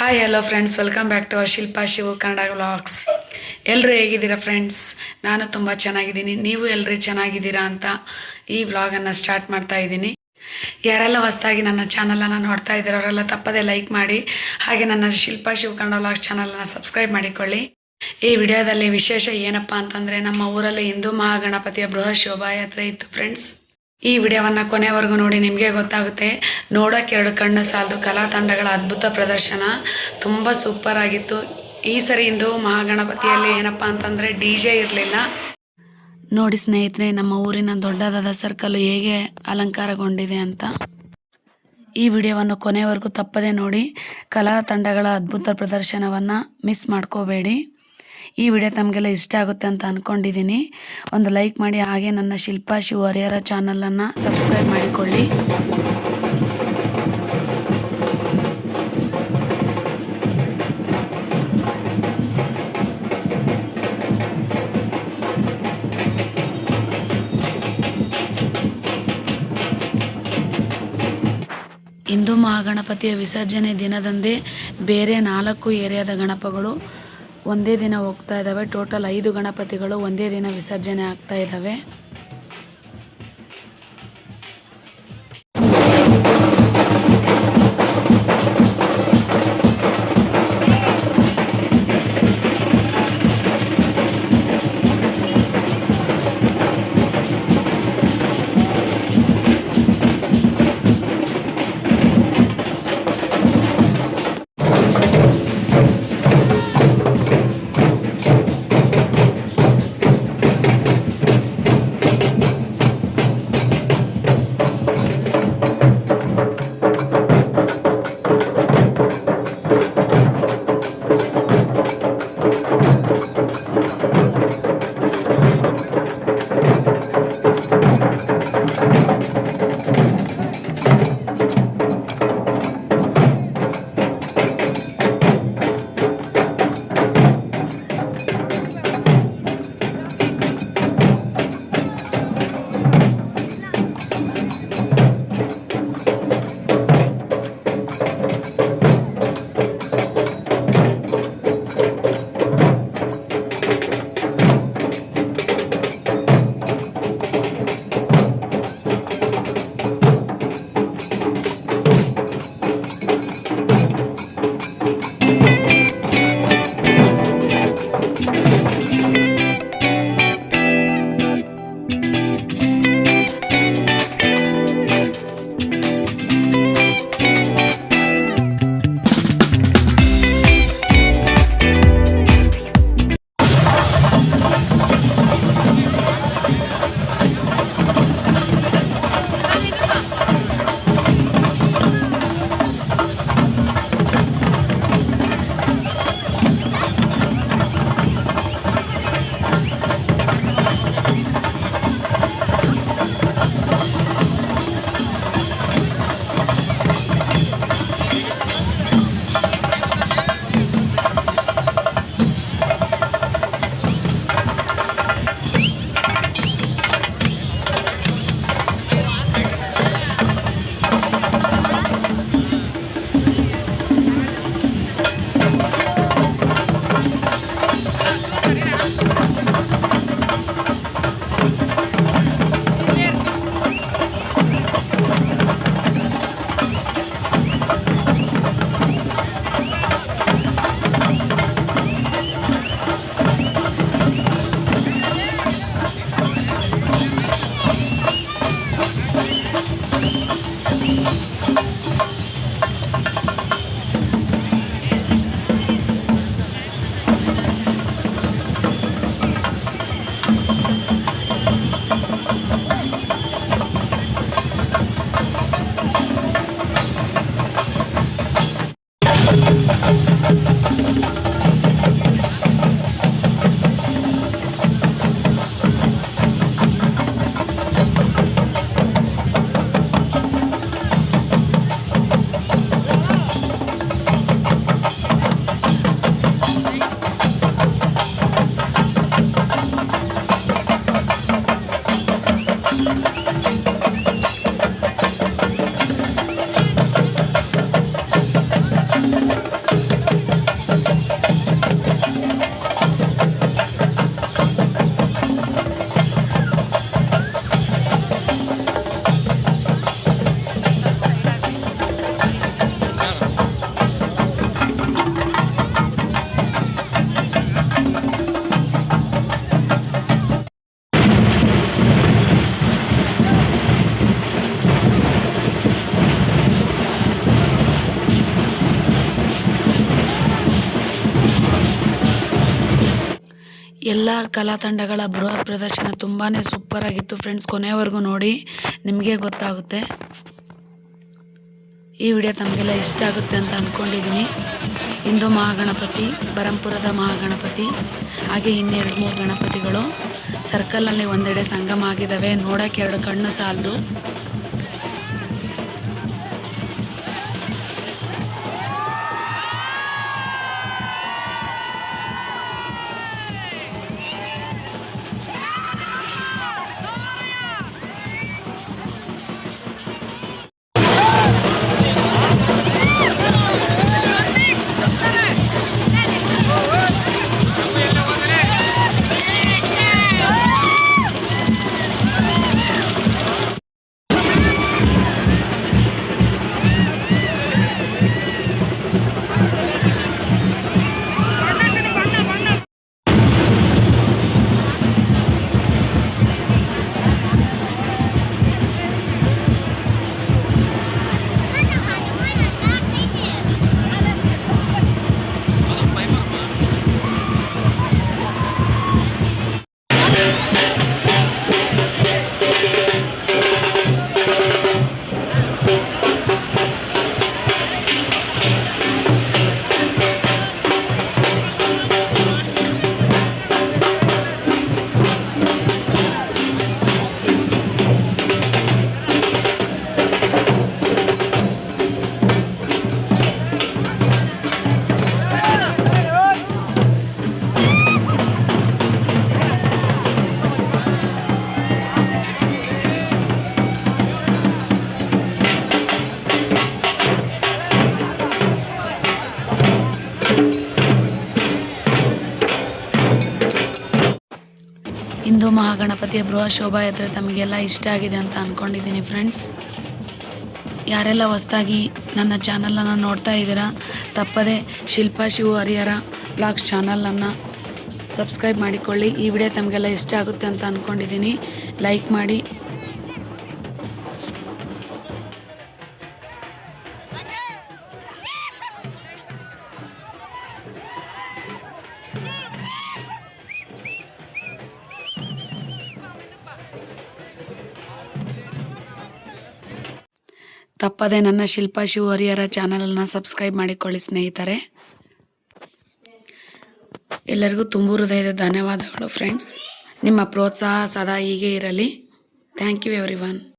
Hi hello friends, welcome back to our Shilpa Shivu Kannada vlogs. ಎಲ್ಲರೂ ಹೇಗಿದ್ದೀರಾ friends? ನಾನು ತುಂಬ ಚೆನ್ನಾಗಿದ್ದೀನಿ. ನೀವು ಎಲ್ಲರೂ ಚೆನ್ನಾಗಿದ್ದೀರಾ ಅಂತ ಈ ವ್ಲಾಗನ್ನು ಸ್ಟಾರ್ಟ್ ಮಾಡ್ತಾ ಇದ್ದೀನಿ. ಯಾರೆಲ್ಲ ಹೊಸದಾಗಿ ನನ್ನ ಚಾನಲನ್ನು ನೋಡ್ತಾ ಇದ್ದೀರೋ ಅವರೆಲ್ಲ ತಪ್ಪದೇ ಲೈಕ್ ಮಾಡಿ, ಹಾಗೆ ನನ್ನ ಶಿಲ್ಪಾ ಶಿವು ಕನ್ನಡ ವ್ಲಾಗ್ಸ್ ಚಾನಲನ್ನು ಸಬ್ಸ್ಕ್ರೈಬ್ ಮಾಡಿಕೊಳ್ಳಿ. ಈ ವಿಡಿಯೋದಲ್ಲಿ ವಿಶೇಷ ಏನಪ್ಪ ಅಂತಂದರೆ, ನಮ್ಮ ಊರಲ್ಲಿ ಹಿಂದೂ ಮಹಾಗಣಪತಿಯ ಬೃಹತ್ ಶೋಭಾಯಾತ್ರೆ ಇತ್ತು ಫ್ರೆಂಡ್ಸ್. ಈ ವಿಡಿಯೋವನ್ನು ಕೊನೆವರೆಗೂ ನೋಡಿ, ನಿಮಗೆ ಗೊತ್ತಾಗುತ್ತೆ. ನೋಡೋಕೆ ಎರಡು ಕಣ್ಣು ಸಾಲದು. ಕಲಾ ತಂಡಗಳ ಅದ್ಭುತ ಪ್ರದರ್ಶನ ತುಂಬ ಸೂಪರ್ ಆಗಿತ್ತು. ಈ ಸರಿ ಹಿಂದೂ ಮಹಾಗಣಪತಿಯಲ್ಲಿ ಏನಪ್ಪ ಅಂತಂದರೆ DJ ಇರಲಿಲ್ಲ. ನೋಡಿ ಸ್ನೇಹಿತರೆ, ನಮ್ಮ ಊರಿನ ದೊಡ್ಡದಾದ ಸರ್ಕಲ್ ಹೇಗೆ ಅಲಂಕಾರಗೊಂಡಿದೆ ಅಂತ. ಈ ವಿಡಿಯೋವನ್ನು ಕೊನೆವರೆಗೂ ತಪ್ಪದೆ ನೋಡಿ. ಕಲಾ ತಂಡಗಳ ಅದ್ಭುತ ಪ್ರದರ್ಶನವನ್ನು ಮಿಸ್ ಮಾಡ್ಕೋಬೇಡಿ. ಈ ವಿಡಿಯೋ ತಮಗೆಲ್ಲ ಇಷ್ಟ ಆಗುತ್ತೆ ಅಂತ ಅಂದ್ಕೊಂಡಿದ್ದೀನಿ. ಒಂದು ಲೈಕ್ ಮಾಡಿ, ಹಾಗೆ ನನ್ನ ಶಿಲ್ಪಾ ಶಿವು ಹರಿಹರ ಚಾನಲನ್ನು ಸಬ್ಸ್ಕ್ರೈಬ್ ಮಾಡಿಕೊಳ್ಳಿ. ಹಿಂದೂ ಮಹಾಗಣಪತಿಯ ವಿಸರ್ಜನೆ ದಿನದಂದೇ ಬೇರೆ 4 ಏರಿಯಾದ ಗಣಪಗಳು ಒಂದೇ ದಿನ ಹೋಗ್ತಾ ಇದ್ದಾವೆ. ಟೋಟಲ್ 5 ಗಣಪತಿಗಳು ಒಂದೇ ದಿನ ವಿಸರ್ಜನೆ ಆಗ್ತಾ ಇದ್ದಾವೆ. ಎಲ್ಲ ಕಲಾ ತಂಡಗಳ ಬೃಹತ್ ಪ್ರದರ್ಶನ ತುಂಬಾ ಸೂಪರ್ ಆಗಿತ್ತು ಫ್ರೆಂಡ್ಸ್. ಕೊನೆಯವರೆಗೂ ನೋಡಿ, ನಿಮಗೆ ಗೊತ್ತಾಗುತ್ತೆ. ಈ ವಿಡಿಯೋ ತಮಗೆಲ್ಲ ಇಷ್ಟ ಆಗುತ್ತೆ ಅಂತ ಅಂದ್ಕೊಂಡಿದ್ದೀನಿ. ಹಿಂದೂ ಮಹಾಗಣಪತಿ, ಬರಂಪುರದ ಮಹಾಗಣಪತಿ, ಹಾಗೆ ಇನ್ನೆರಡು ಮೂರು ಗಣಪತಿಗಳು ಸರ್ಕಲ್ನಲ್ಲಿ ಒಂದೆಡೆ ಸಂಗಮ ಆಗಿದ್ದಾವೆ. ನೋಡೋಕ್ಕೆ ಎರಡು ಕಣ್ಣು ಸಾಲದು. ಹಿಂದೂ ಮಹಾಗಣಪತಿಯ ಬೃಹತ್ ಶೋಭಾಯಾತ್ರೆ ತಮಗೆಲ್ಲ ಇಷ್ಟ ಆಗಿದೆ ಅಂತ ಅಂದ್ಕೊಂಡಿದ್ದೀನಿ ಫ್ರೆಂಡ್ಸ್. ಯಾರೆಲ್ಲ ಹೊಸದಾಗಿ ನನ್ನ ಚಾನಲನ್ನು ನೋಡ್ತಾ ಇದ್ದೀರಾ, ತಪ್ಪದೆ ಶಿಲ್ಪಾ ಶಿವು ಹರಿಹರ ಬ್ಲಾಗ್ಸ್ ಚಾನಲನ್ನು ಸಬ್ಸ್ಕ್ರೈಬ್ ಮಾಡಿಕೊಳ್ಳಿ. ಈ ವಿಡಿಯೋ ತಮಗೆಲ್ಲ ಇಷ್ಟ ಆಗುತ್ತೆ ಅಂತ ಅಂದ್ಕೊಂಡಿದ್ದೀನಿ. ಲೈಕ್ ಮಾಡಿ. ತಪ್ಪದೆ ನನ್ನ ಶಿಲ್ಪಾ ಶಿವು ಹರಿಹರ ಚಾನಲನ್ನು ಸಬ್ಸ್ಕ್ರೈಬ್ ಮಾಡಿಕೊಳ್ಳಿ ಸ್ನೇಹಿತರೆ. ಎಲ್ಲರಿಗೂ ತುಂಬು ಹೃದಯದ ಧನ್ಯವಾದಗಳು ಫ್ರೆಂಡ್ಸ್. ನಿಮ್ಮ ಪ್ರೋತ್ಸಾಹ ಸದಾ ಹೀಗೆ ಇರಲಿ. Thank you everyone.